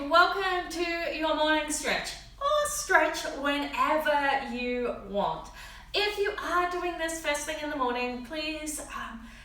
welcome to your morning stretch, or stretch whenever you want. If you are doing this first thing in the morning, please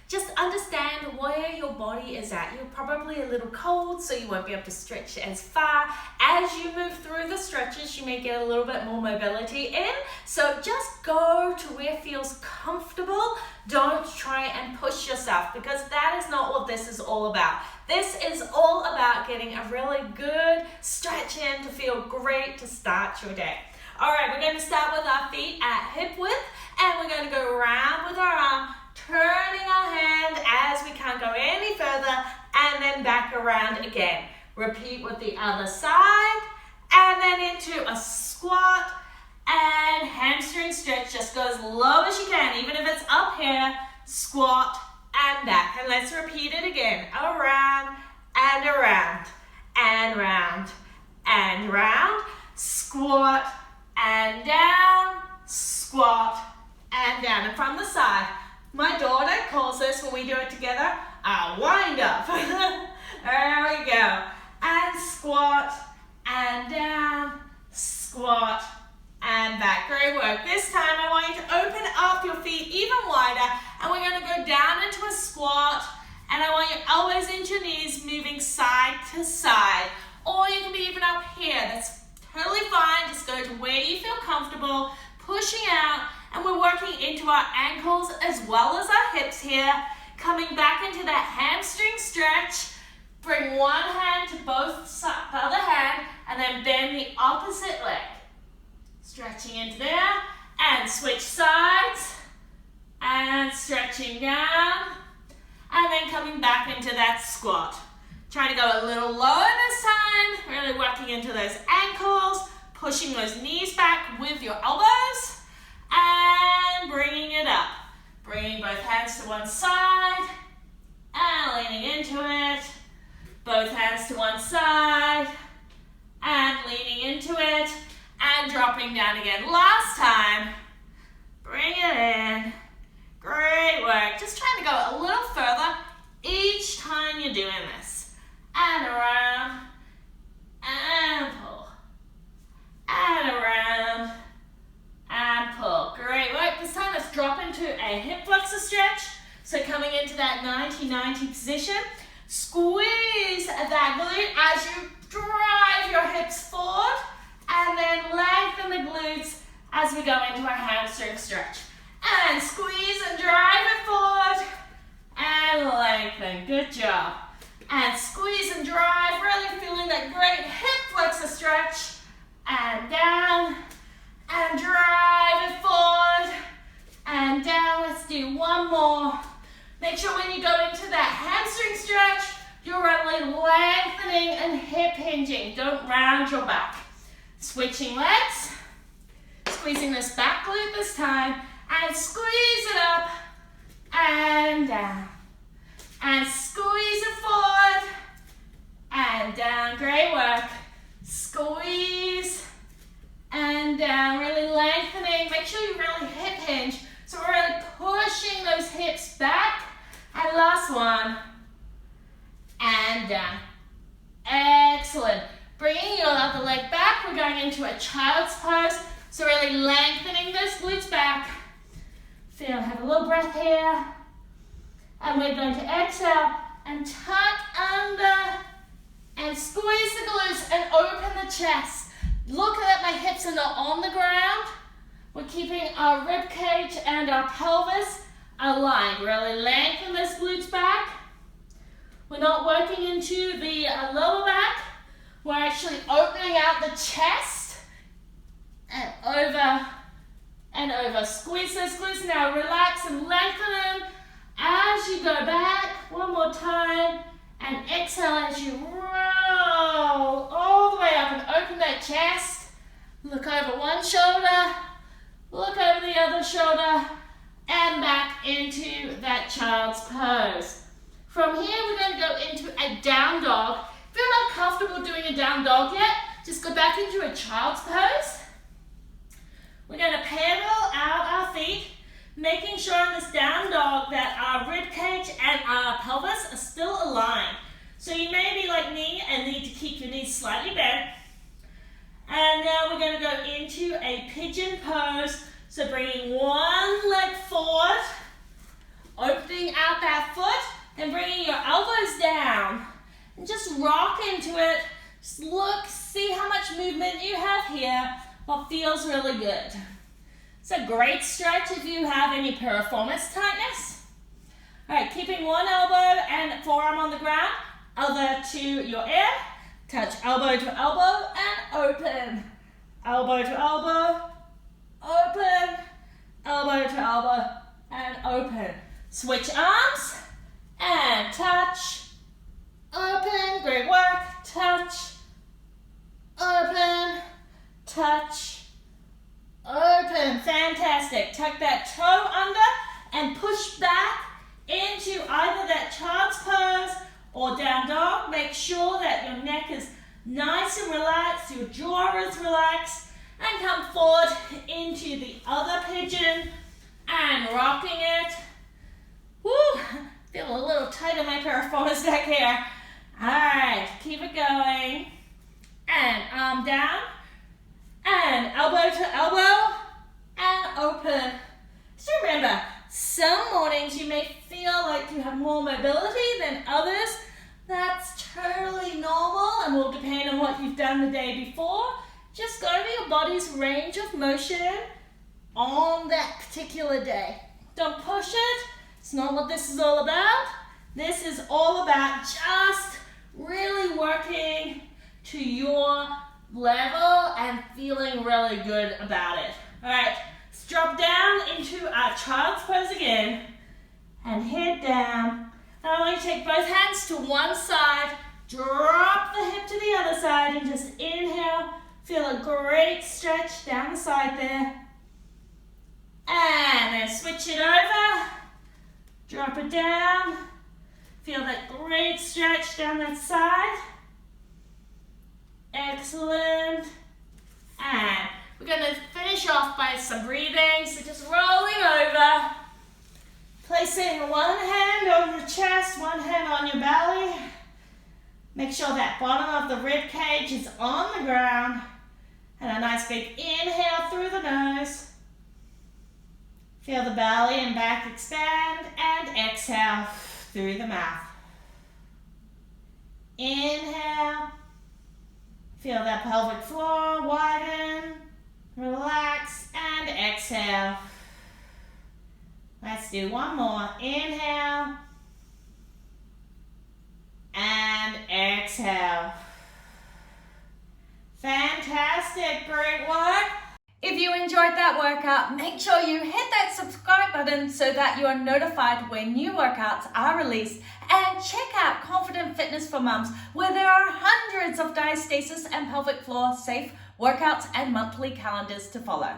just understand where your body is at. You're probably a little cold, so you won't be able to stretch as far. As you move through the stretches, you may get a little bit more mobility in. So just go to where feels comfortable. Don't try and push yourself, because that is not what this is all about. This is all about getting a really good stretch in to feel great to start your day. All right, we're going to start with our feet at hip width, and we're going to go around with our arm, turning our hand as we can't go any further, and then back around again. Repeat with the other side, and then into a squat, and hamstring stretch. Just go as low as you can, even if it's up here, squat, and back. And let's repeat it again. Around, and around, and round, and round. Squat, and down, squat, and down. And from the side, my daughter calls this, when we do it together, a wind up. There we go. And squat, and down, squat, and back. Great work. This time I want you to open up your feet even wider, and we're going to go down into a squat, and I want your elbows into your knees, moving side to side. Or you can be even up here. That's totally fine. Just go to where you feel comfortable, pushing out, and we're working into our ankles as well as our hips here. Coming back into that hamstring stretch. Bring one hand to both sides, the other hand, and then bend the opposite leg. Stretching into there, and switch sides, and stretching down, and then coming back into that squat. Try to go a little lower this time, really working into those ankles, pushing those knees back with your elbows, and bringing it up. Bringing both hands to one side, and leaning into it. Both hands to one side, and leaning into it, and dropping down again. Last time, bring it in. Great work. Just trying to go a little further each time you're doing this. And around, and pull, and around, and pull. Great work. This time let's drop into a hip flexor stretch. So coming into that 90-90 position. Squeeze that glute as you drive your hips forward, and then lengthen the glutes as we go into our hamstring stretch. And squeeze and drive it forward, and lengthen. Good job. And squeeze and drive, really feeling that great hip flexor stretch. And down, and drive it forward, and down. Let's do one more. Make sure when you go into that hamstring stretch, you're really lengthening and hip hinging. Don't round your back. Switching legs, squeezing this back glute this time, and squeeze it up and down. And squeeze it forward and down. Great work. Squeeze and down, really lengthening. Make sure you really hip hinge. So we're really pushing those hips back. And last one. And down. Excellent. Bringing your other leg back. We're going into a child's pose. So really lengthening those glutes back. Have a little breath here. And we're going to exhale and tuck under and squeeze the glutes and open the chest. Look that my hips are not on the ground. We're keeping our rib cage and our pelvis aligned. Really lengthen those glutes back. We're not working into the lower back. We're actually opening out the chest and over and over. Squeeze those glutes now. Relax and lengthen them as you go back. One more time. And exhale as you roll all the way up and open that chest. Look over one shoulder. Look over the other shoulder. And back into that child's pose. From here, we're going to go into a down dog. If you're not comfortable doing a down dog yet, just go back into a child's pose. We're going to pedal out our feet, making sure in this down dog that our rib cage and our pelvis are still aligned. So you may be like me and need to keep your knees knees slightly bent. And now we're going to go into a pigeon pose. So bringing one leg forward, opening out that foot, then bringing your elbows down. And just rock into it. Just look, see how much movement you have here, what feels really good. It's a great stretch if you have any piriformis tightness. All right, keeping one elbow and forearm on the ground, other to your ear. Touch elbow to elbow and open. Elbow to elbow, open. Elbow to elbow and open. Switch arms and touch, open. Great work. Touch, open, touch, open. Fantastic. Tuck that toe under and push back into either that child's pose or down dog. Make sure that your neck is nice and relaxed, your jaw is relaxed, and come forward into the other pigeon and rocking it. Woo! Feel a little tight in my piriformis back here. All right, keep it going. And arm down, and elbow to elbow, and open. Just remember, some mornings you may feel like you have more mobility than others. That's totally normal and will depend on what you've done the day before. Just go to your body's range of motion on that particular day. Don't push it. It's not what this is all about. This is all about just really working to your level and feeling really good about it. All right, let's drop down into our child's pose again and head down. I want you to take both hands to one side, drop the hip to the other side, and just inhale. Feel a great stretch down the side there. And then switch it over. Drop it down. Feel that great stretch down that side. Excellent. And we're going to finish off by some breathing. So just rolling over. Placing one hand over the chest, one hand on your belly. Make sure that bottom of the rib cage is on the ground. And a nice big inhale through the nose. Feel the belly and back expand, and exhale through the mouth. Inhale. Feel that pelvic floor widen, relax, and exhale. Let's do one more. Inhale. And exhale. Fantastic, great work. If you enjoyed that workout, make sure you hit that subscribe button so that you are notified when new workouts are released. And check out Confident Fitness for Mums, where there are hundreds of diastasis and pelvic floor safe workouts and monthly calendars to follow.